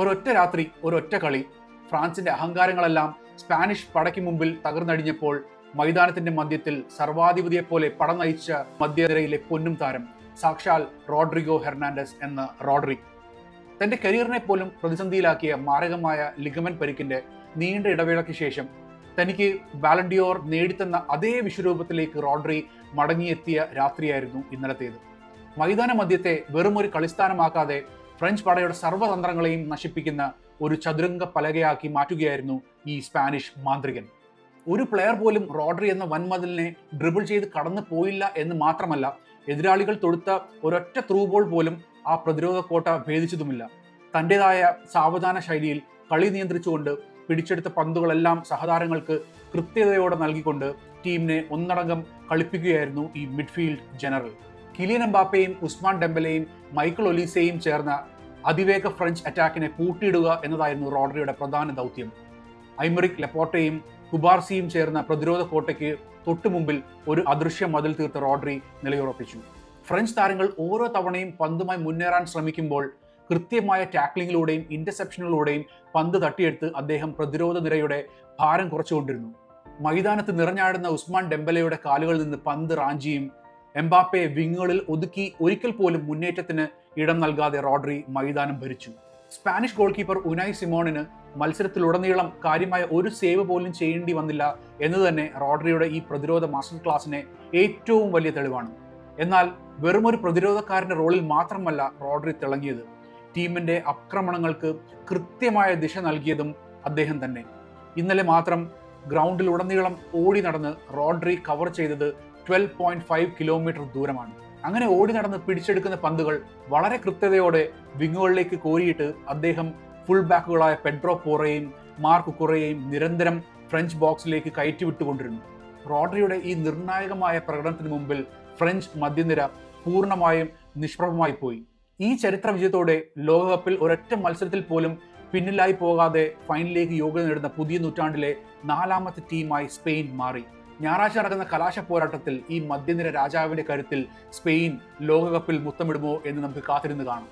ഒരൊറ്റ രാത്രി, ഒരൊറ്റ കളി, ഫ്രാൻസിന്റെ അഹങ്കാരങ്ങളെല്ലാം സ്പാനിഷ് പടയ്ക്ക് മുമ്പിൽ തകർന്നടിഞ്ഞപ്പോൾ മൈതാനത്തിന്റെ മധ്യത്തിൽ സർവാധിപതിയെപ്പോലെ പട നയിച്ച മധ്യനിരയിലെ പൊന്നും താരം സാക്ഷാൽ റോഡ്രിഗോ ഹെർണാണ്ടസ് എന്ന റോഡ്രി. തന്റെ കരിയറിനെ പോലും പ്രതിസന്ധിയിലാക്കിയ മാരകമായ ലിഗമെന്റ് പരിക്കിന്റെ നീണ്ട ഇടവേളയ്ക്ക് ശേഷം തനിക്ക് ബാലൻഡിയോർ നേടിത്തന്ന അതേ വിശ്വരൂപത്തിലേക്ക് റോഡ്രി മടങ്ങിയെത്തിയ രാത്രിയായിരുന്നു ഇന്നലത്തേത്. മൈതാന മധ്യത്തെ വെറും ഒരു കളിസ്ഥാനമാക്കാതെ ഫ്രഞ്ച് പടയുടെ സർവ്വതന്ത്രങ്ങളെയും നശിപ്പിക്കുന്ന ഒരു ചതുരംഗ പലകയാക്കി മാറ്റുകയായിരുന്നു ഈ സ്പാനിഷ് മാന്ത്രികൻ. ഒരു പ്ലെയർ പോലും റോഡ്രി എന്ന വൻമതിലിനെ ഡ്രിബിൾ ചെയ്ത് കടന്നു പോയില്ല എന്ന് മാത്രമല്ല, എതിരാളികൾ തൊടുത്ത ഒരൊറ്റ ത്രൂ ബോൾ പോലും ആ പ്രതിരോധ കോട്ട ഭേദിച്ചതുമില്ല. തൻ്റെതായ സാവധാന ശൈലിയിൽ കളി നിയന്ത്രിച്ചുകൊണ്ട് പിടിച്ചെടുത്ത പന്തുകളെല്ലാം സഹതാരങ്ങൾക്ക് കൃത്യതയോടെ നൽകിക്കൊണ്ട് ടീമിനെ ഒന്നടങ്കം കളിപ്പിക്കുകയായിരുന്നു ഈ മിഡ്ഫീൽഡ് ജനറൽ. കിലിയൻ എംബാപ്പയും ഉസ്മാൻ ഡെംബലെയും മൈക്കിൾ ഒലീസയും ചേർന്ന അതിവേഗ ഫ്രഞ്ച് അറ്റാക്കിനെ പൂട്ടിയിടുക എന്നതായിരുന്നു റോഡ്രിയുടെ പ്രധാന ദൗത്യം. ഐമറിക് ലപ്പോർട്ടയും കുബാർസിയും ചേർന്ന പ്രതിരോധ കോട്ടയ്ക്ക് തൊട്ടുമുമ്പിൽ ഒരു അദൃശ്യ മതിൽ തീർത്ത റോഡ്രി നിലയുറപ്പിച്ചു. ഫ്രഞ്ച് താരങ്ങൾ ഓരോ തവണയും പന്തുമായി മുന്നേറാൻ ശ്രമിക്കുമ്പോൾ കൃത്യമായ ടാക്ലിങ്ങിലൂടെയും ഇന്റർസെപ്ഷനുകളിലൂടെയും പന്ത് തട്ടിയെടുത്ത് അദ്ദേഹം പ്രതിരോധ നിരയുടെ ഭാരം കുറച്ചുകൊണ്ടിരുന്നു. മൈതാനത്ത് നിറഞ്ഞാടുന്ന ഉസ്മാൻ ഡെംബലയുടെ കാലുകളിൽ നിന്ന് പന്ത് റാഞ്ചിയും എംബാപ്പയെ വിങ്ങുകളിൽ ഒതുക്കി ഒരിക്കൽ പോലും മുന്നേറ്റത്തിന് ഇടം നൽകാതെ റോഡ്രി മൈതാനം ഭരിച്ചു. സ്പാനിഷ് ഗോൾ കീപ്പർ ഉനായ് സിമോണിന് മത്സരത്തിലുടനീളം കാര്യമായ ഒരു സേവ് പോലും ചെയ്യേണ്ടി വന്നില്ല എന്ന് തന്നെ റോഡ്രിയുടെ ഈ പ്രതിരോധ മാസ്റ്റർ ക്ലാസിനെ ഏറ്റവും വലിയ തെളിവാണ്. എന്നാൽ വെറുമൊരു പ്രതിരോധക്കാരന്റെ റോളിൽ മാത്രമല്ല റോഡ്രി തിളങ്ങിയത്. ടീമിന്റെ ആക്രമണങ്ങൾക്ക് കൃത്യമായ ദിശ നൽകിയതും അദ്ദേഹം തന്നെ. ഇന്നലെ മാത്രം ഗ്രൗണ്ടിലുടനീളം ഓടി നടന്ന് റോഡ്രി കവർ ചെയ്തത് 12.5 കിലോമീറ്റർ ദൂരമാണ്. അങ്ങനെ ഓടി നടന്ന് പിടിച്ചെടുക്കുന്ന പന്തുകൾ വളരെ കൃത്യതയോടെ വിങ്ങുകളിലേക്ക് കോരിയിട്ട് അദ്ദേഹം ഫുൾ ബാക്കുകളായ പെഡ്രോ പോറയെയും മാർക്ക് കുറയെയും നിരന്തരം ഫ്രഞ്ച് ബോക്സിലേക്ക് കയറ്റിവിട്ടുകൊണ്ടിരുന്നു. റോഡ്രിയുടെ ഈ നിർണായകമായ പ്രകടനത്തിന് മുമ്പിൽ ഫ്രഞ്ച് മധ്യനിര പൂർണ്ണമായും നിഷ്പ്രഭമായി പോയി. ഈ ചരിത്ര വിജയത്തോടെ ലോകകപ്പിൽ ഒരൊറ്റ മത്സരത്തിൽ പോലും പിന്നിലായി പോകാതെ ഫൈനലിലേക്ക് യോഗ്യത നേടുന്ന പുതിയ നൂറ്റാണ്ടിലെ 4ാമത്തെ ടീമായി സ്പെയിൻ മാറി. ഞായറാഴ്ച നടക്കുന്ന കലാശ പോരാട്ടത്തിൽ ഈ മധ്യനിര രാജാവിന്റെ കരുത്തിൽ സ്പെയിൻ ലോകകപ്പിൽ മുത്തമിടുമോ എന്ന് നമുക്ക് കാത്തിരുന്ന് കാണാം.